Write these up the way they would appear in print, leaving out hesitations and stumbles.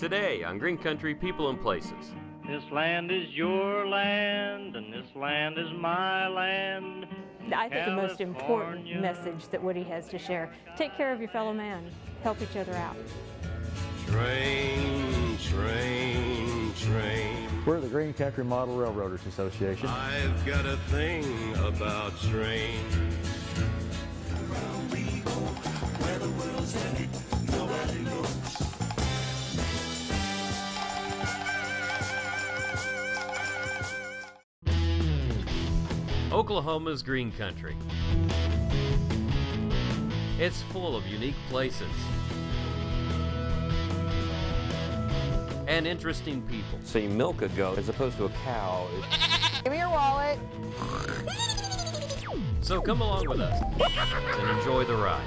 Today on Green Country People and Places. This land is your land, and this land is my land. I think the most important message that Woody has to share: take care of your fellow man, help each other out. Train, train, train. We're the Green Country Model Railroaders Association. I've got a thing about trains. Around we go, where the world's headed, nobody knows. Oklahoma's Green Country. It's full of unique places and interesting people. So you milk a goat as opposed to a cow. Give me your wallet. So come along with us and enjoy the ride.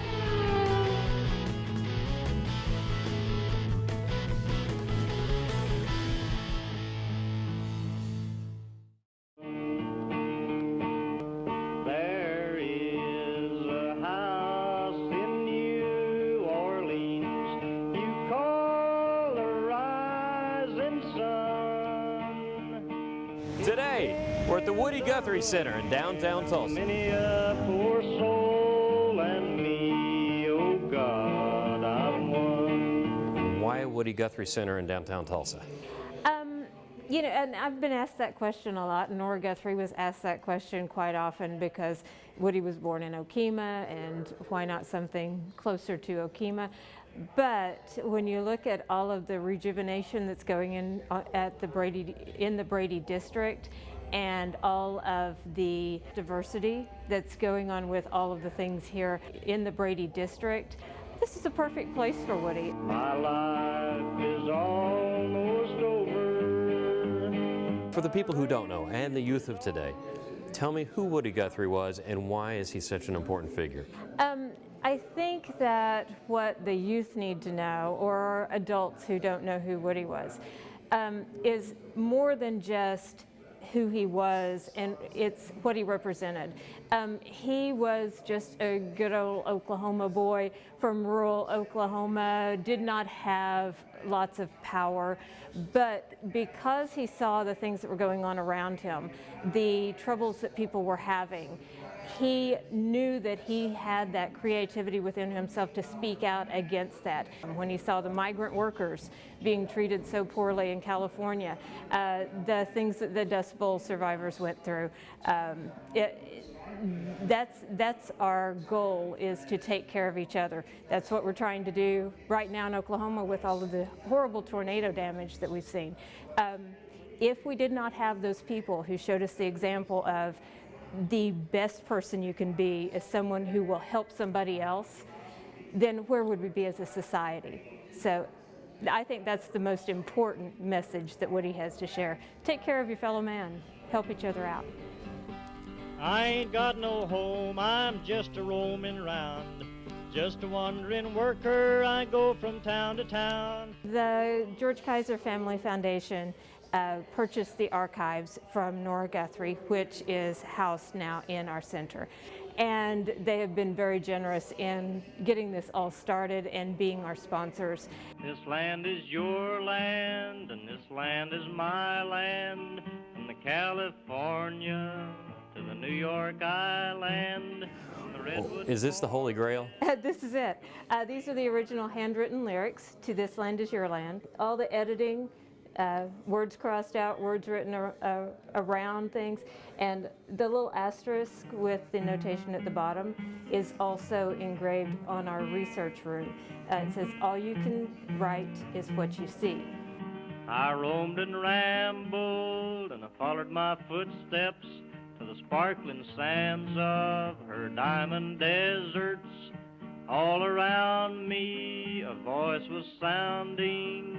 There is a house in New Orleans you call the rising sun. Today, we're at the Woody Guthrie Center in downtown Tulsa. Many a poor soul and me, oh God, I'm one. Why Woody Guthrie Center in downtown Tulsa? You know, and I've been asked that question a lot. Nora Guthrie was asked that question quite often because Woody was born in Okemah, and why not something closer to Okemah? But when you look at all of the rejuvenation that's going in at the Brady district, and all of the diversity that's going on with all of the things here in the Brady district, this is a perfect place for Woody. My life is almost over. For the people who don't know, and the youth of today, tell me who Woody Guthrie was and why is he such an important figure? I think that what the youth need to know, or adults who don't know who Woody was, is more than just who he was, and it's what he represented. He was just a good old Oklahoma boy from rural Oklahoma, did not have lots of power, but because he saw the things that were going on around him, the troubles that people were having, he knew that he had that creativity within himself to speak out against that. When he saw the migrant workers being treated so poorly in California, the things that the Dust Bowl survivors went through, that's our goal, is to take care of each other. That's what we're trying to do right now in Oklahoma with all of the horrible tornado damage that we've seen. If we did not have those people who showed us the example of the best person you can be is someone who will help somebody else, then where would we be as a society? So I think that's the most important message that Woody has to share. Take care of your fellow man, help each other out. I ain't got no home, I'm just a roaming round. Just a wandering worker, I go from town to town. The George Kaiser Family Foundation purchased the archives from Nora Guthrie, which is housed now in our center. And they have been very generous in getting this all started and being our sponsors. This land is your land, and this land is my land. From the California to the New York Island. Is this the Holy Grail? This is it. These are the original handwritten lyrics to This Land Is Your Land. All the editing, words crossed out, words written around things, and the little asterisk with the notation at the bottom is also engraved on our research room. It says, all you can write is what you see. I roamed and rambled, and I followed my footsteps to the sparkling sands of her diamond deserts. All around me a voice was sounding,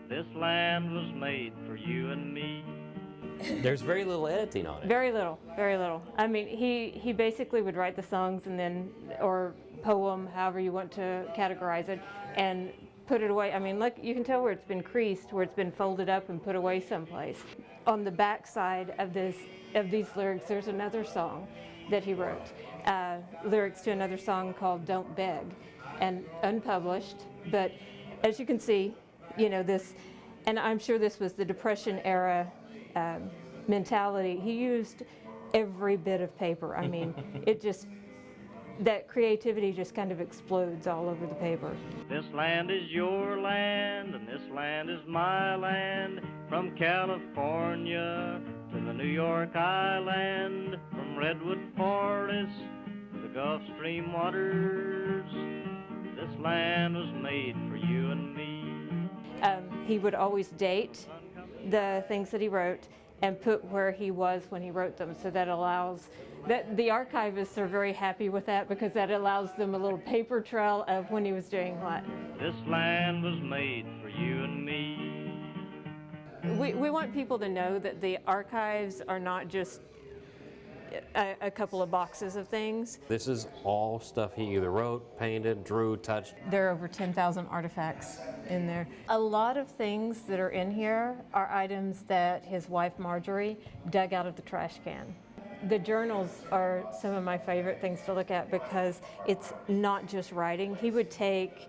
this land was made for you and me. There's very little editing on it. Very little, very little. I mean, he basically would write the songs and then, or poem, however you want to categorize it, and put it away. I mean, look, you can tell where it's been creased, where it's been folded up and put away someplace. On the back side of these lyrics, there's another song that he wrote, lyrics to another song called Don't Beg, and unpublished, but as you can see, you know, this, and I'm sure this was the Depression era mentality. He used every bit of paper. I mean, it just, that creativity just kind of explodes all over the paper. This land is your land, and this land is my land. From California to the New York Island, from Redwood Forest to the Gulf Stream waters, this land was made for you and me. He would always date the things that he wrote and put where he was when he wrote them, so that allows, that the archivists are very happy with that, because that allows them a little paper trail of when he was doing what. This land was made for you and me. We want people to know that the archives are not just a couple of boxes of things. This is all stuff he either wrote, painted, drew, touched. There are over 10,000 artifacts in there. A lot of things that are in here are items that his wife Marjorie dug out of the trash can. The journals are some of my favorite things to look at, because it's not just writing. He would take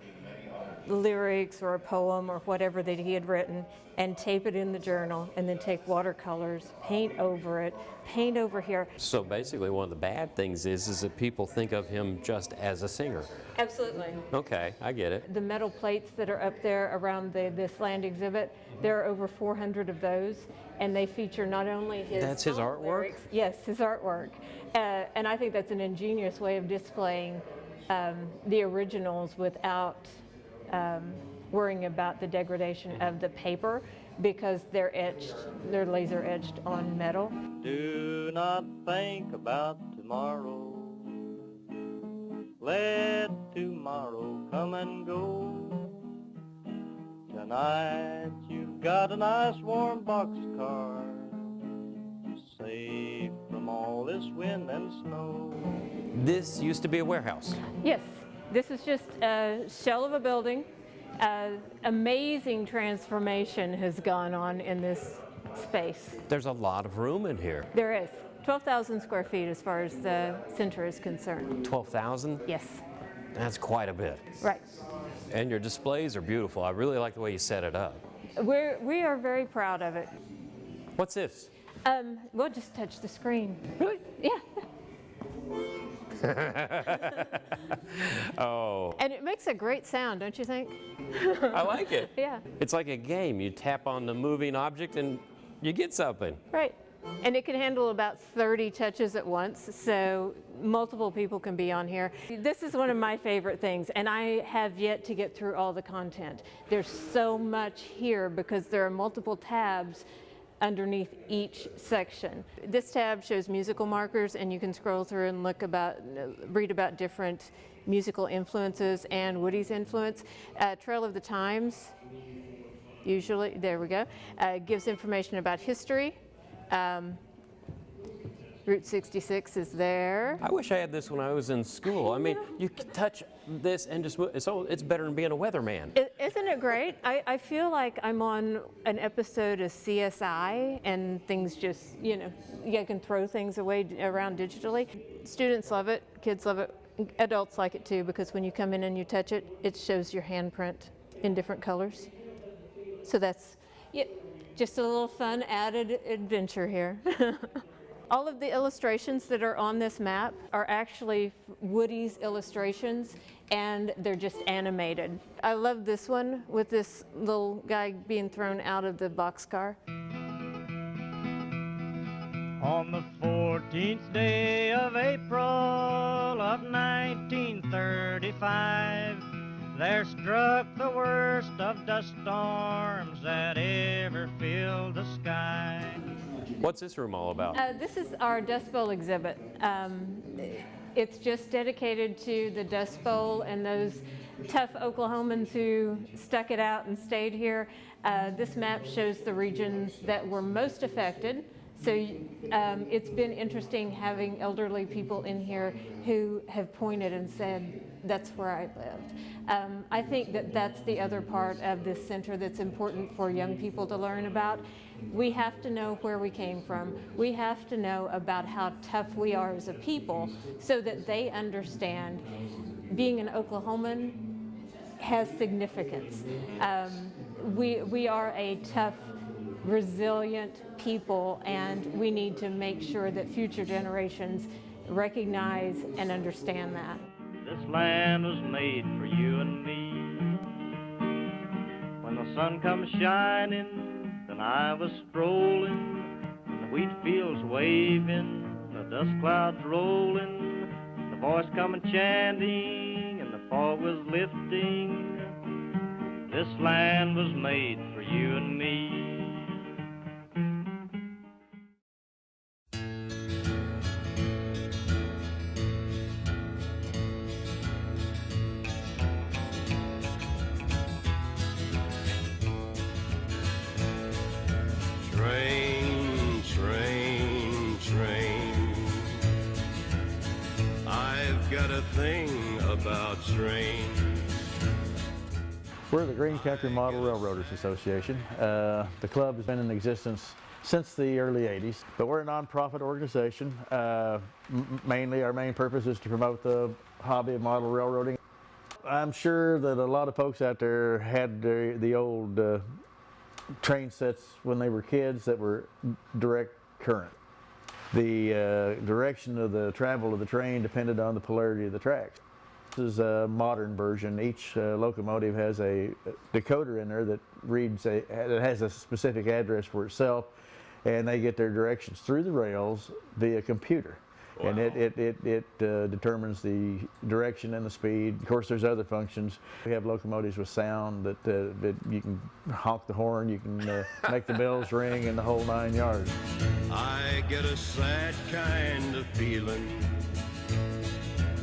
lyrics or a poem or whatever that he had written and tape it in the journal, and then take watercolors, paint over it, paint over here. So basically one of the bad things is that people think of him just as a singer. Absolutely. Okay, I get it. The metal plates that are up there around this land exhibit, there are over 400 of those, and they feature not only his That's his artwork? lyrics, yes, his artwork. And I think that's an ingenious way of displaying the originals without worrying about the degradation of the paper, because they're etched, they're laser etched on metal. Do not think about tomorrow. Let tomorrow come and go. Tonight you've got a nice warm boxcar, safe from all this wind and snow. This used to be a warehouse. Yes, this is just a shell of a building. Amazing transformation has gone on in this space. There's a lot of room in here. There is 12,000 square feet as far as the center is concerned. 12,000? Yes, That's quite a bit. right. And your displays are beautiful. I really like the way you set it up. We are very proud of it. What's this? We'll just touch the screen. Really? Yeah. Oh, And it makes a great sound, don't you think? I like it. Yeah, It's like a game. You tap on the moving object and you get something. right. And it can handle about 30 touches at once, so multiple people can be on here. This is one of my favorite things, and I have yet to get through all the content. There's so much here because there are multiple tabs underneath each section. This tab shows musical markers, and you can scroll through and read about different musical influences and Woody's influence. Trail of the Times, usually, there we go, gives information about history. Route 66 is there. I wish I had this when I was in school. I mean, you can touch this and just move. It's better than being a weatherman. Isn't it great? I feel like I'm on an episode of CSI, and things just, you can throw things away around digitally. Students love it, kids love it, adults like it too, because when you come in and you touch it, it shows your handprint in different colors. So that's just a little fun added adventure here. All of the illustrations that are on this map are actually Woody's illustrations, and they're just animated. I love this one with this little guy being thrown out of the boxcar. On the 14th day of April of 1935, there struck the worst of dust storms that ever filled the sky. What's this room all about? This is our Dust Bowl exhibit. It's just dedicated to the Dust Bowl and those tough Oklahomans who stuck it out and stayed here. This map shows the regions that were most affected. So it's been interesting having elderly people in here who have pointed and said, that's where I lived. I think that that's the other part of this center that's important for young people to learn about. We have to know where we came from. We have to know about how tough we are as a people so that they understand being an Oklahoman has significance. we are a tough, resilient people, and we need to make sure that future generations recognize and understand that. This land was made for you and me. When the sun comes shining, then I was strolling, and the wheat fields waving, the dust clouds rolling, the voice coming chanting, and the fog was lifting. This land was made for you and me. Train, train, train. I've got a thing about trains. We're the Green Country Model Railroaders Association. The club has been in existence since the early 80s, but we're a nonprofit organization. Mainly our main purpose is to promote the hobby of model railroading. I'm sure that a lot of folks out there had the old train sets when they were kids that were direct current. The direction of the travel of the train depended on the polarity of the tracks. This is a modern version. Each locomotive has a decoder in there that reads that has a specific address for itself, and they get their directions through the rails via computer. Wow. And it determines the direction and the speed. Of course, there's other functions. We have locomotives with sound that you can honk the horn, you can make the bells ring, and the whole 9 yards. I get a sad kind of feeling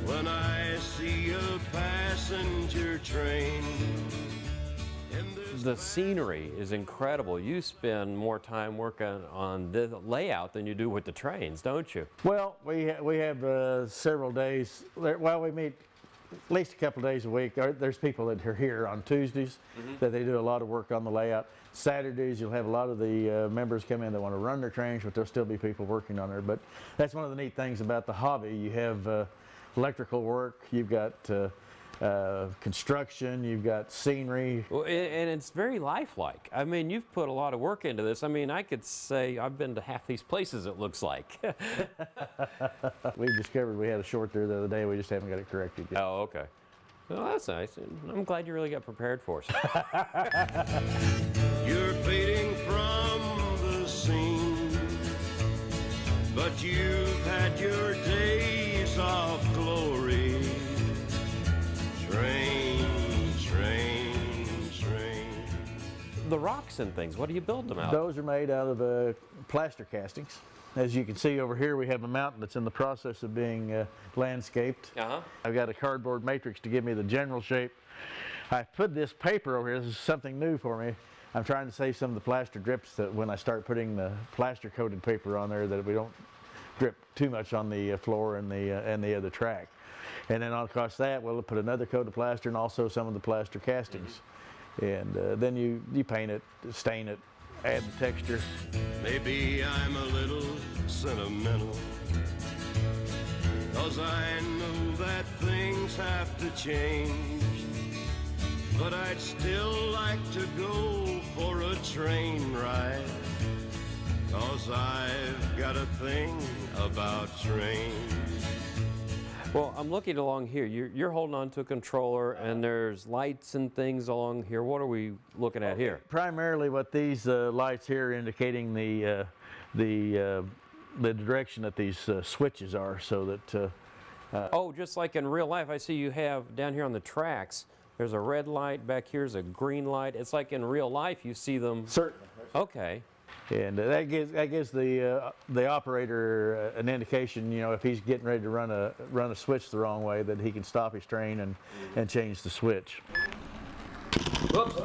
when I see a passenger train. The scenery is incredible. You spend more time working on the layout than you do with the trains, don't you? Well, we have several days. Well, we meet at least a couple of days a week. There's people that are here on Tuesdays that they do a lot of work on the layout. Saturdays, you'll have a lot of the members come in that want to run their trains, but there'll still be people working on there. But that's one of the neat things about the hobby. You have electrical work, you've got construction, you've got scenery. Well, and it's very lifelike. I mean, you've put a lot of work into this. I mean, I could say I've been to half these places, it looks like. We discovered we had a short there the other day. We just haven't got it corrected yet. Oh, okay. Well, that's nice. I'm glad you really got prepared for us. You're fading from the scene, but you've had your days of glory. Train, train, train. The rocks and things, what do you build them out of? Those are made out of plaster castings. As you can see over here, we have a mountain that's in the process of being landscaped. I've got a cardboard matrix to give me the general shape. I've put this paper over here. This is something new for me. I'm trying to save some of the plaster drips that when I start putting the plaster coated paper on there, that we don't drip too much on the floor and the other track. And then across that, we'll put another coat of plaster and also some of the plaster castings. And then you paint it, stain it, add the texture. Maybe I'm a little sentimental, 'cause I know that things have to change. But I'd still like to go for a train ride, 'cause I've got a thing about trains. Well, I'm looking along here. You're holding on to a controller, and there's lights and things along here. What are we looking at here? Primarily what these lights here are indicating the direction that these switches are, so that... Oh, just like in real life, I see you have down here on the tracks, there's a red light, back here's a green light. It's like in real life you see them. Certainly. Okay. And that gives the operator an indication, you know, if he's getting ready to run a switch the wrong way, that he can stop his train and change the switch. Whoops.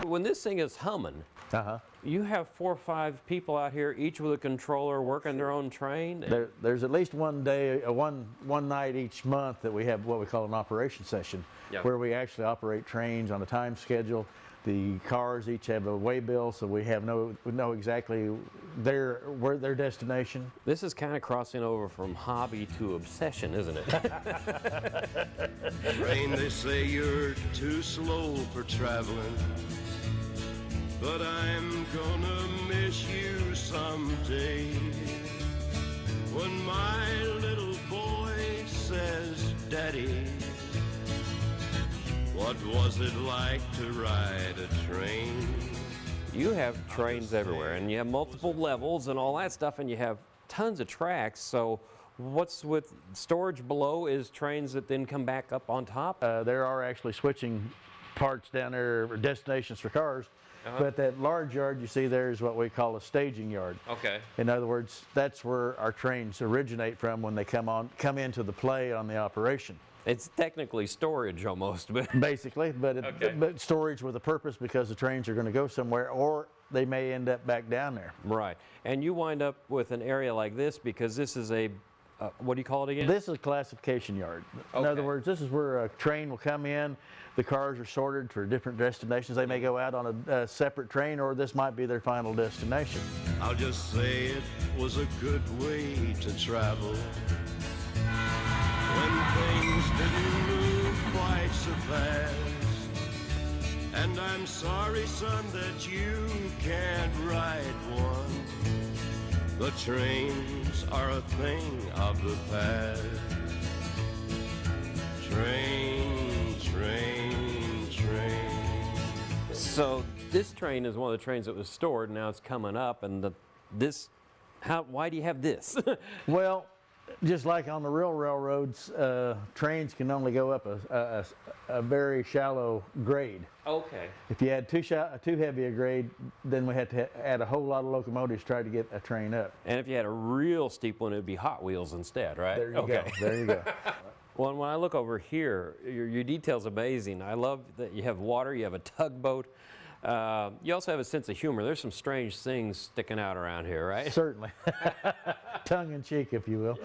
When this thing is humming, you have 4 or 5 people out here, each with a controller, working their own train? There's at least one day, one night each month that we have what we call an operation session, where we actually operate trains on a time schedule. The cars each have a way bill, so we know exactly where their destination. This is kind of crossing over from hobby to obsession, isn't it? Train, they say you're too slow for traveling, but I'm gonna miss you someday. When my little boy says, Daddy, what was it like to ride a train? You have trains everywhere, and you have multiple levels and all that stuff, and you have tons of tracks. So what's with storage below is trains that then come back up on top? There are actually switching parts down there, or destinations for cars. But that large yard you see there is what we call a staging yard. Okay. In other words, that's where our trains originate from when they come into the play on the operation. It's technically storage almost, but Basically, but storage with a purpose, because the trains are going to go somewhere, or they may end up back down there. right. And you wind up with an area like this because this is a what do you call it again? This is a classification yard. In other words, this is where a train will come in. The cars are sorted for different destinations. They may go out on a separate train, or this might be their final destination. I'll just say it was a good way to travel when things didn't move quite so fast. And I'm sorry, son, that you can't ride one. The trains are a thing of the past. Train, train, train. So this train is one of the trains that was stored. Now it's coming up, and why do you have this? Well, just like on the real railroads, trains can only go up a very shallow grade. Okay. If you had too heavy a grade, then we had to add a whole lot of locomotives to try to get a train up. And if you had a real steep one, it would be Hot Wheels instead, right? There you go. There you go. Well, and when I look over here, your detail's amazing. I love that you have water, you have a tugboat. You also have a sense of humor. There's some strange things sticking out around here, right? Certainly. Tongue in cheek, if you will.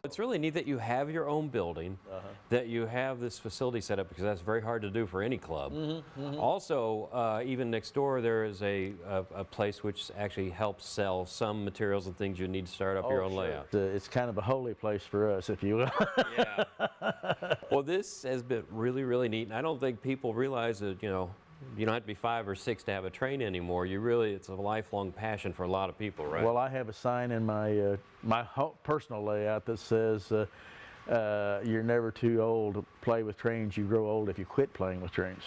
It's really neat that you have your own building, that you have this facility set up, because that's very hard to do for any club. Also, even next door, there is a place which actually helps sell some materials and things you need to start up your own layout. It's kind of a holy place for us, if you will. Yeah. Well, this has been really, really neat, and I don't think people realize that, you don't have to be 5 or 6 to have a train anymore. It's a lifelong passion for a lot of people, right? Well, I have a sign in my personal layout that says, you're never too old to play with trains. You grow old if you quit playing with trains.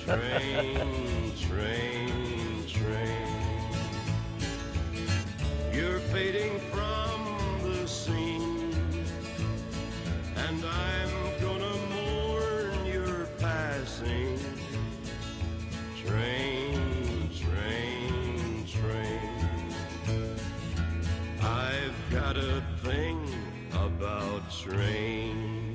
Train, train, train. You're fading from the scene, and I'm gonna mourn your passing. Train, train, train. I've got a thing about trains.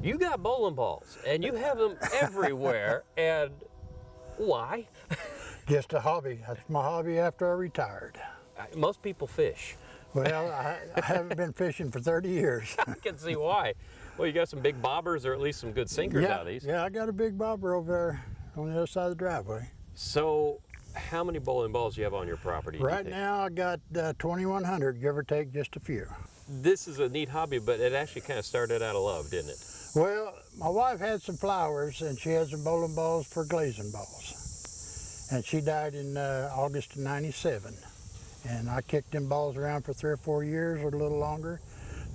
You got bowling balls, and you have them everywhere, and why? Just a hobby. That's my hobby after I retired. Most people fish. Well, I haven't been fishing for 30 years. I can see why. Well, you got some big bobbers, or at least some good sinkers out of these. Yeah, I got a big bobber over there on the other side of the driveway. So, how many bowling balls do you have on your property? Right now, I got 2,100, give or take just a few. This is a neat hobby, but it actually kind of started out of love, didn't it? Well, my wife had some flowers, and she had some bowling balls for glazing balls. And she died in August of '97. And I kicked them balls around for 3 or 4 years or a little longer.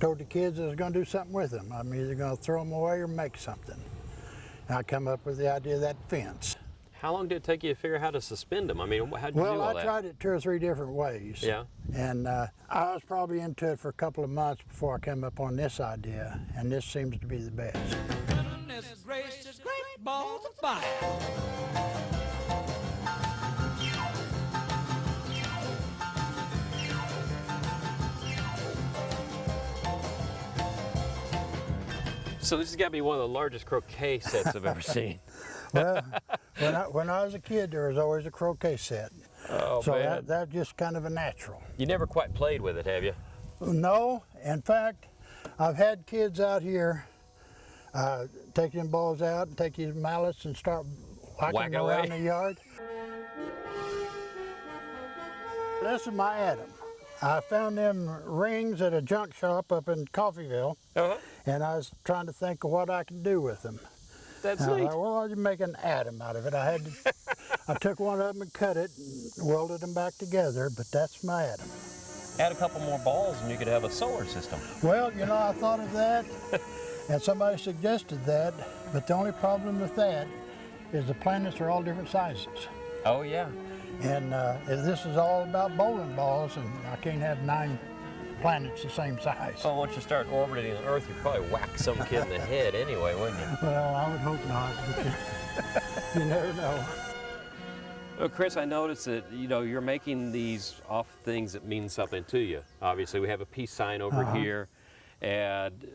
Told the kids I was going to do something with them. I'm either going to throw them away or make something. And I come up with the idea of that fence. How long did it take you to figure out how to suspend them? I mean, how did you do all Well, that? I tried it 2 or 3 different ways. Yeah. And I was probably into it for a couple of months before I came up on this idea, and this seems to be the best. Goodness gracious, great balls of fire. So this has got to be one of the largest croquet sets I've ever seen. Well, when I was a kid, there was always a croquet set. Oh, So man. that's just kind of a natural. You never quite played with it, have you? No, in fact, I've had kids out here take them balls out and take these mallets and start whacking them around the yard. This is my atom. I found them rings at a junk shop up in Coffeyville, and I was trying to think of what I could do with them. That's And I neat. thought, well, I'll just make an atom out of it. I took one of them and cut it and welded them back together, but that's my atom. Add a couple more balls and you could have a solar system. Well, you know, I thought of that, and somebody suggested that, but the only problem with that is the planets are all different sizes. Oh, yeah. And if this is all about bowling balls, and I can't have 9 planets the same size. Well, once you start orbiting the Earth, you'd probably whack some kid in the head anyway, wouldn't you? Well, I would hope not, but you never know. Well, Chris, I noticed that, you know, you're making these off things that mean something to you. Obviously, we have a peace sign over here, and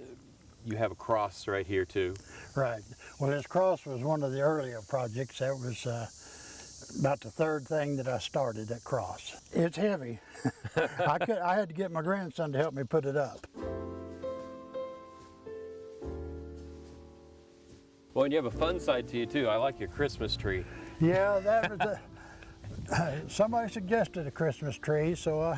you have a cross right here, too. Right. Well, this cross was one of the earlier projects. That was about the 3rd thing that I started, that cross. It's heavy. I had to get my grandson to help me put it up. Well, and you have a fun side to you, too. I like your Christmas tree. Yeah, that was somebody suggested a Christmas tree, so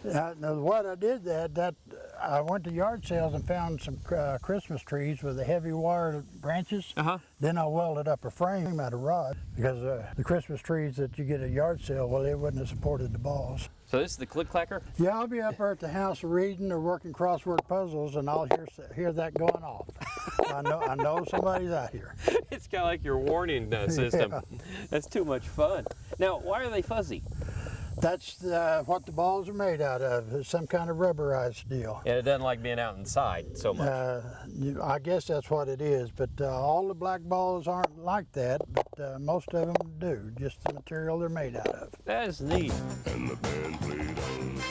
what I did that I went to yard sales and found some Christmas trees with the heavy wire branches. Then I welded up a frame out of rod, because the Christmas trees that you get at yard sale, well, they wouldn't have supported the balls. So this is the click-clacker? Yeah, I'll be up there at the house reading or working crossword puzzles, and I'll hear that going off. I know somebody's out here. It's kind of like your warning system. Yeah. That's too much fun. Now, why are they fuzzy? That's what the balls are made out of. It's some kind of rubberized deal. And it doesn't like being out inside so much. I guess that's what it is, but all the black balls aren't like that, but most of them do, just the material they're made out of. That is neat. And the band played on.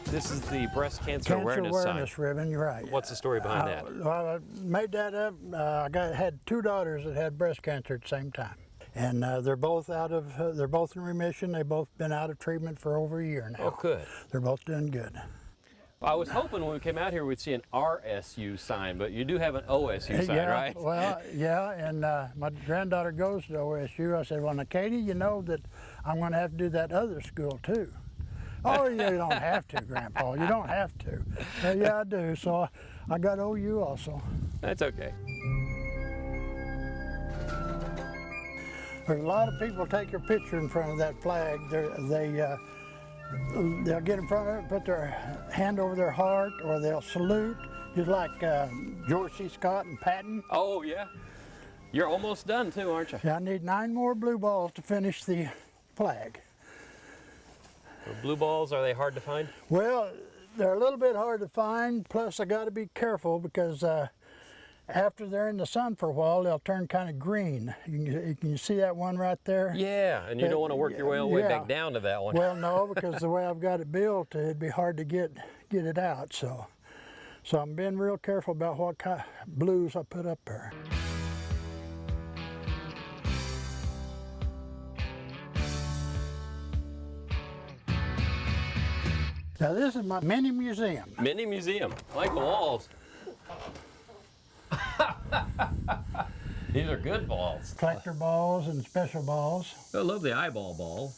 This is the breast cancer awareness sign. ribbon, you're right. What's the story behind that? Well, I made that up. Had 2 daughters that had breast cancer at the same time, and they're both they're both in remission. They've both been out of treatment for over a year now. Oh, good. They're both doing good. I was hoping when we came out here we'd see an RSU sign, but you do have an OSU sign, Yeah, right? well, yeah, and my granddaughter goes to OSU. I said, well, now, Katie, you know that I'm going to have to do that other school too. Oh, you don't have to, Grandpa. You don't have to. Yeah, I do. So I got OU also. That's okay. There's a lot of people take your picture in front of that flag. They'll get in front of it, put their hand over their heart, or they'll salute, just like George C. Scott and Patton. Oh, yeah. You're almost done, too, aren't you? Yeah, I need 9 more blue balls to finish the flag. The blue balls, are they hard to find? Well, they're a little bit hard to find, plus I got to be careful because after they're in the sun for a while, they'll turn kind of green. You can see that one right there? Yeah, and you don't want to work your way all the way back down to that one. Well, no, because the way I've got it built, it'd be hard to get it out. So I'm being real careful about what kind of blues I put up there. Now this is my mini museum. Mini museum, I like the walls. These are good balls. Collector balls and special balls. I love the eyeball ball.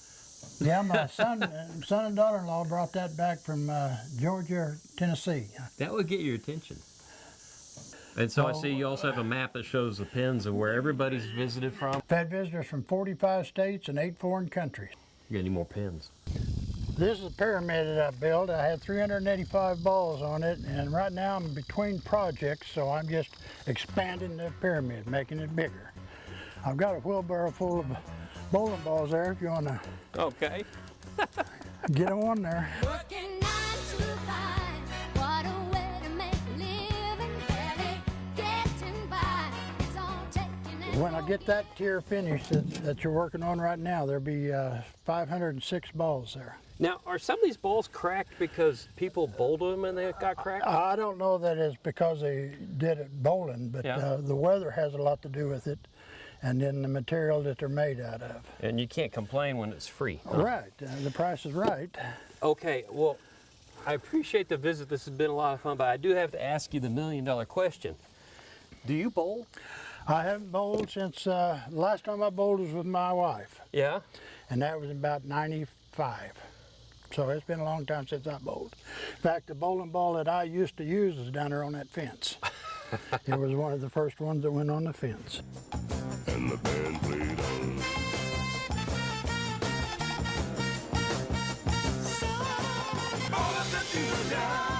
Yeah, my son and daughter-in-law brought that back from Georgia, Tennessee. That would get your attention. And so I see you also have a map that shows the pins of where everybody's visited from. I've had visitors from 45 states and 8 foreign countries. You got any more pins? This is a pyramid that I built. I had 385 balls on it, and right now I'm between projects, so I'm just expanding the pyramid, making it bigger. I've got a wheelbarrow full of bowling balls there if you want to Okay. get them on there. Working 9 to 5, what a way to make a living, barely getting by. It's all taking and When I get that tier finished that you're working on right now, there'll be 506 balls there. Now, are some of these balls cracked because people bowled them and they got cracked? I don't know that it's because they did it bowling, but Yeah. the weather has a lot to do with it, and then the material that they're made out of. And you can't complain when it's free. Huh? Right, the price is right. Okay, well, I appreciate the visit. This has been a lot of fun, but I do have to ask you the million-dollar question. Do you bowl? I haven't bowled since last time I bowled was with my wife, Yeah? and that was about 95. So it's been a long time since I bowled. In fact, the bowling ball that I used to use is down there on that fence. It was one of the first ones that went on the fence. And the band played on. all of the future.